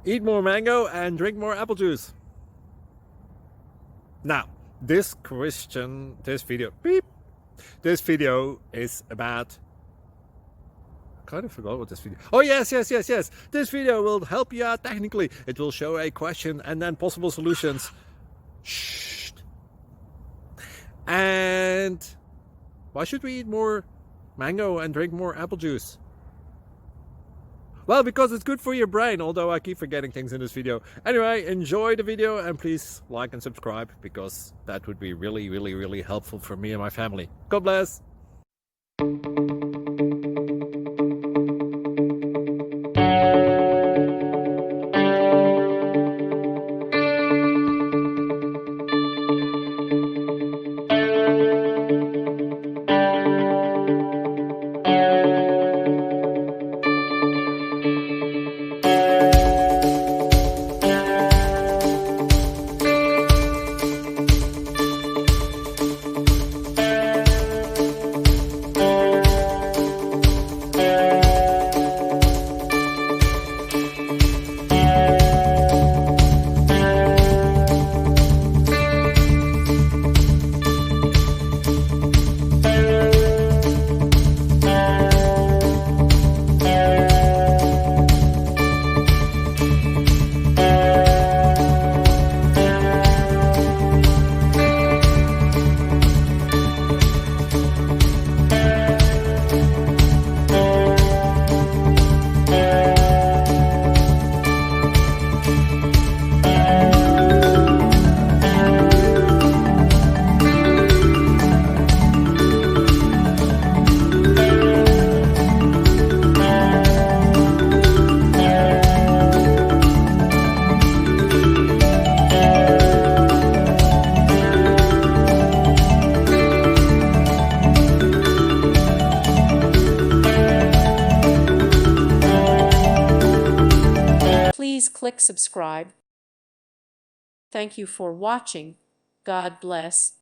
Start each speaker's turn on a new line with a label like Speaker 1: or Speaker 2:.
Speaker 1: Eat more mango and drink more apple juice. Now, this video is about, I kind of forgot what this video. Oh yes. This video will help you out technically. It will show a question and then possible solutions. Shh. And why should we eat more mango and drink more apple juice? Well, because it's good for your brain, although I keep forgetting things in this video. Anyway, enjoy the video and please like and subscribe, because that would be really helpful for me and my family. God bless!
Speaker 2: Please click subscribe. Thank you for watching. God bless.